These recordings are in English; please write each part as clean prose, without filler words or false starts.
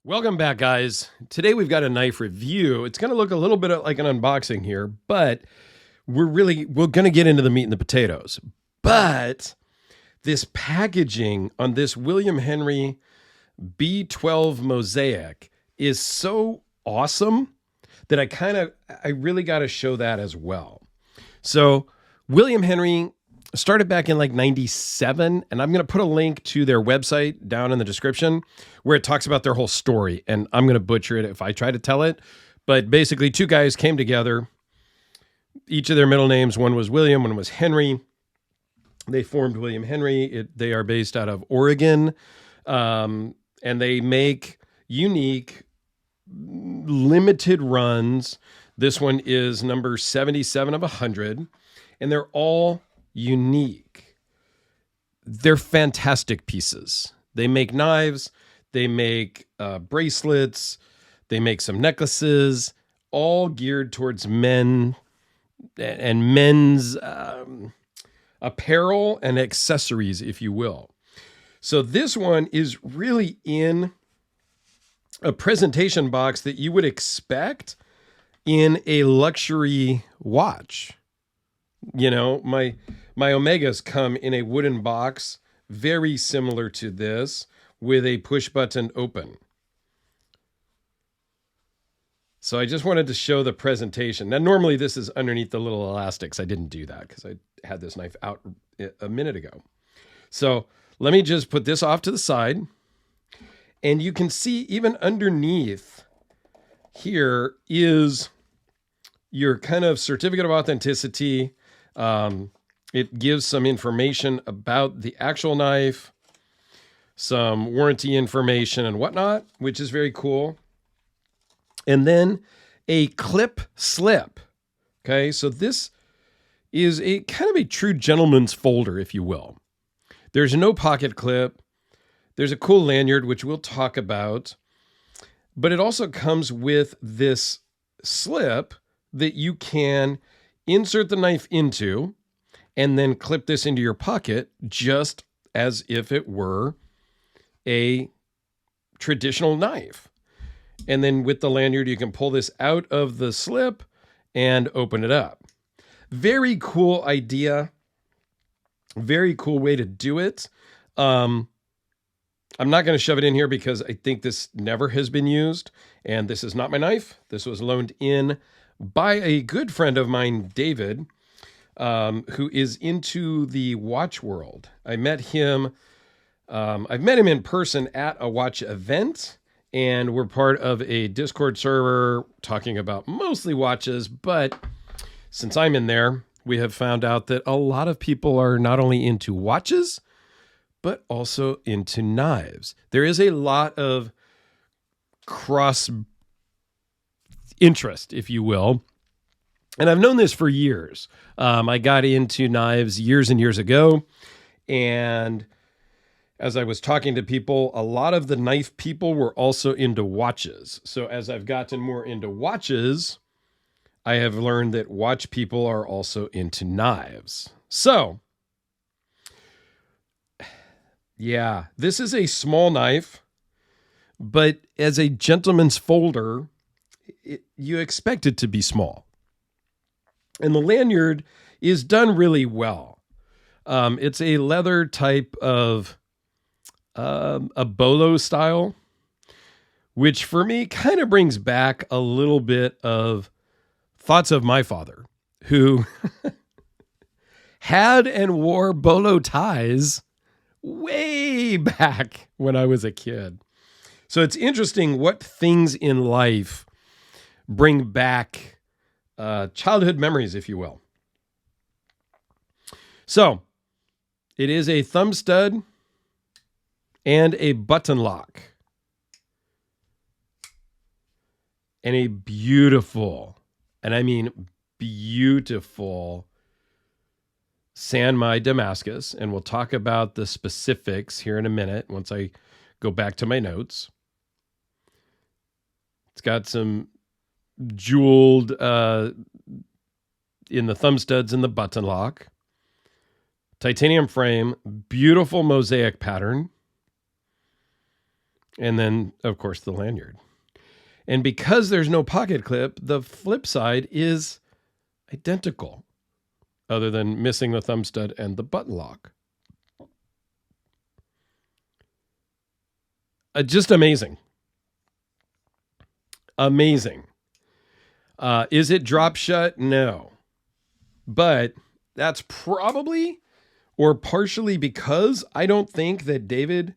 Welcome back, guys. Today we've got a knife review. It's going to look a little bit like an unboxing here, but we're going to get into the meat and the potatoes. But this packaging on this William Henry B12 Mosaic is so awesome that I really got to show that as well. So William Henry started back in like 97, and I'm going to put a link to their website down in the description where it talks about their whole story, and I'm going to butcher it if I try to tell it. But basically, two guys came together, each of their middle names. One was William, one was Henry. They formed William Henry. They are based out of Oregon, and they make unique, limited runs. This one is number 77 of 100, and they're all unique. They're fantastic pieces. They make knives, they make bracelets, they make some necklaces, all geared towards men and men's apparel and accessories, if you will. So this one is really in a presentation box that you would expect in a luxury watch. You know, my Omegas come in a wooden box, very similar to this, with a push button open. So I just wanted to show the presentation. Now, normally this is underneath the little elastics. I didn't do that because I had this knife out a minute ago. So let me just put this off to the side. And you can see even underneath here is your kind of certificate of authenticity. It gives some information about the actual knife, some warranty information and whatnot, which is very cool. And then a clip slip. Okay, so this is a kind of a true gentleman's folder, if you will. There's no pocket clip. There's a cool lanyard, which we'll talk about. But it also comes with this slip that you can insert the knife into and then clip this into your pocket just as if it were a traditional knife. And then with the lanyard, you can pull this out of the slip and open it up. Very cool idea. Very cool way to do it. I'm not going to shove it in here because I think this never has been used. And this is not my knife. This was loaned in by a good friend of mine, David, who is into the watch world. I've met him in person at a watch event, and we're part of a Discord server talking about mostly watches. But since I'm in there, we have found out that a lot of people are not only into watches, but also into knives. There is a lot of cross interest, if you will. And I've known this for years. I got into knives years and years ago. And as I was talking to people, a lot of the knife people were also into watches. So as I've gotten more into watches, I have learned that watch people are also into knives. So, yeah, this is a small knife, but as a gentleman's folder, you expect it to be small. And the lanyard is done really well. It's a leather type of a bolo style, which for me kind of brings back a little bit of thoughts of my father, who had and wore bolo ties way back when I was a kid. So it's interesting what things in life bring back childhood memories, if you will. So it is a thumb stud and a button lock and a beautiful, and I mean beautiful, Sanmai Damascus. And we'll talk about the specifics here in a minute once I go back to my notes. It's got some jeweled in the thumb studs and the button lock. Titanium frame, beautiful mosaic pattern. And then, of course, the lanyard. And because there's no pocket clip, the flip side is identical, other than missing the thumb stud and the button lock. Just amazing. Amazing. Is it drop shut? No. But that's probably or partially because I don't think that David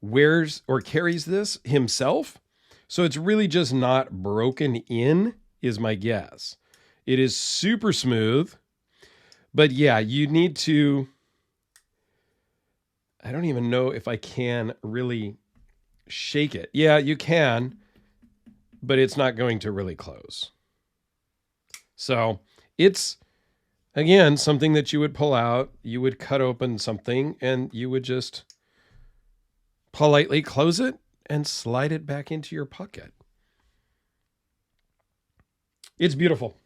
wears or carries this himself. So it's really just not broken in, is my guess. It is super smooth. But yeah, you need to... I don't even know if I can really shake it. Yeah, you can, but it's not going to really close. So it's, again, something that you would pull out. You would cut open something and you would just politely close it and slide it back into your pocket. It's beautiful.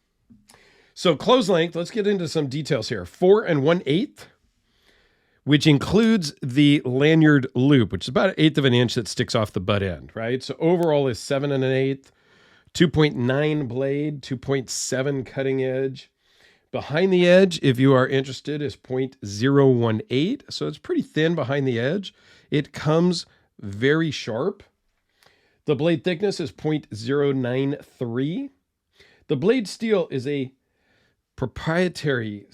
So close length, let's get into some details here. 4 1/8, which includes the lanyard loop, which is about 1/8 of an inch that sticks off the butt end, right? So overall is 7 1/8, 2.9 blade, 2.7 cutting edge. Behind the edge, if you are interested, is 0.018. So it's pretty thin behind the edge. It comes very sharp. The blade thickness is 0.093. The blade steel is a proprietary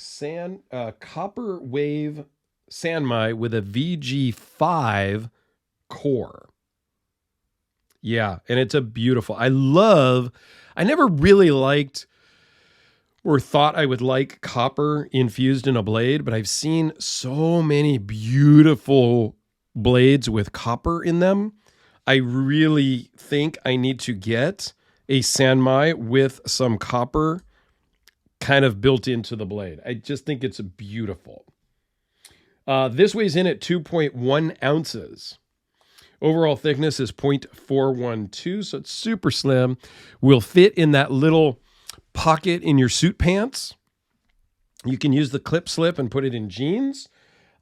copper wave Sanmai with a VG5 core. Yeah, and it's a beautiful. I never really liked or thought I would like copper infused in a blade, but I've seen so many beautiful blades with copper in them. I really think I need to get a Sanmai with some copper kind of built into the blade. I just think it's beautiful. This weighs in at 2.1 ounces. Overall thickness is 0.412, so it's super slim. Will fit in that little pocket in your suit pants. You can use the clip slip and put it in jeans.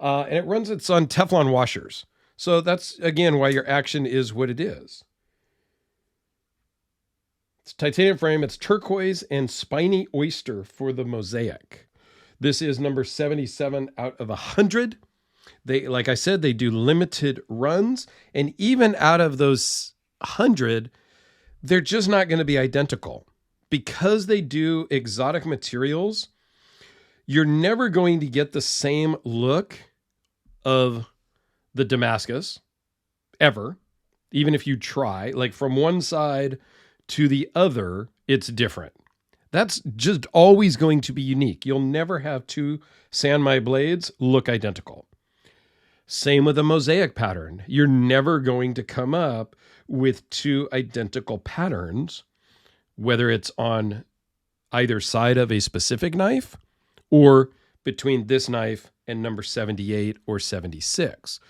And it's on Teflon washers. So that's, again, why your action is what it is. It's titanium frame. It's turquoise and spiny oyster for the Mosaic. This is number 77 out of 100. They, like I said, they do limited runs. And even out of those 100, they're just not going to be identical. Because they do exotic materials, you're never going to get the same look of the Damascus, ever. Even if you try. Like from one side to the other, it's different. That's just always going to be unique. You'll never have two Sanmai blades look identical. Same with a mosaic pattern. You're never going to come up with two identical patterns, whether it's on either side of a specific knife or between this knife and number 78 or 76.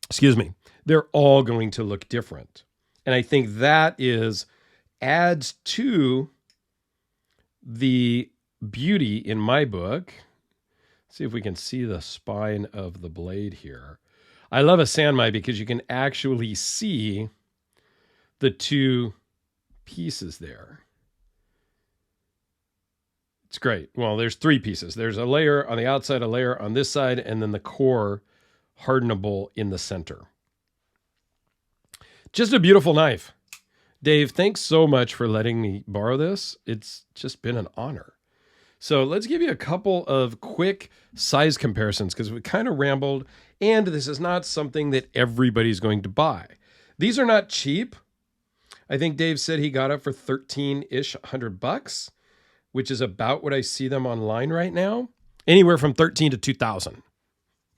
Excuse me. They're all going to look different. And I think that adds to the beauty in my book. Let's see if we can see the spine of the blade here. I love a Sanmai because you can actually see the two pieces there. It's great. Well, there's three pieces. There's a layer on the outside, a layer on this side, and then the core hardenable in the center. Just a beautiful knife. Dave, thanks so much for letting me borrow this. It's just been an honor. So let's give you a couple of quick size comparisons because we kind of rambled, and this is not something that everybody's going to buy. These are not cheap. I think Dave said he got it for $13-ish, $100, which is about what I see them online right now. Anywhere from $13 to $2,000.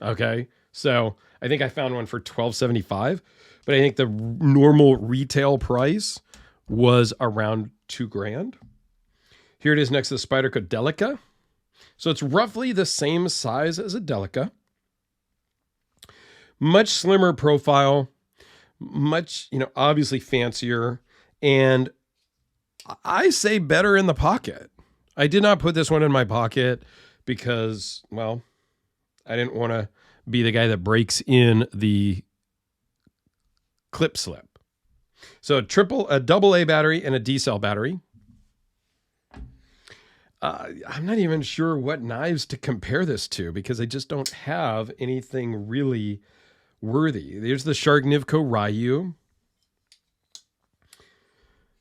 Okay, so I think I found one for $12.75. But I think the normal retail price was around $2,000. Here it is next to the Spyderco Delica. So it's roughly the same size as a Delica. Much slimmer profile, much, obviously fancier. And I say better in the pocket. I did not put this one in my pocket because, well, I didn't want to be the guy that breaks in the clip slip. So a double A battery and a D cell battery. I'm not even sure what knives to compare this to because I just don't have anything really worthy. There's the Shargnivko Ryu.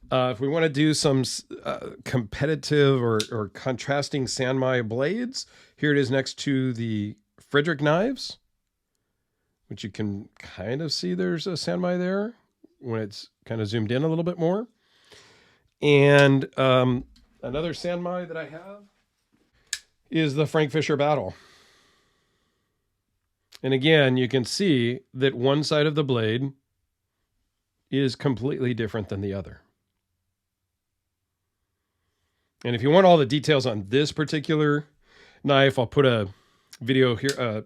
If we want to do some competitive or contrasting Sanmai blades, here it is next to the Frederick knives, which you can kind of see there's a Sanmai there when it's kind of zoomed in a little bit more. And another Sanmai that I have is the Frank Fisher Battle. And again, you can see that one side of the blade is completely different than the other. And if you want all the details on this particular knife, I'll put a video here,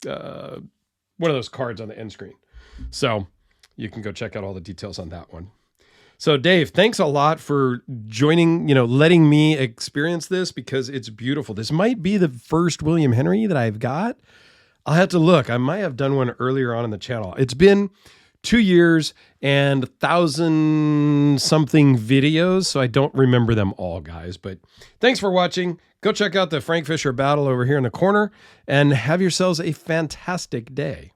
one of those cards on the end screen. So you can go check out all the details on that one. So Dave, thanks a lot for joining, letting me experience this because it's beautiful. This might be the first William Henry that I've got. I'll have to look. I might have done one earlier on in the channel. It's been 2 years and 1,000-something videos, so I don't remember them all, guys. But thanks for watching. Go check out the Frank Fisher Battle over here in the corner and have yourselves a fantastic day.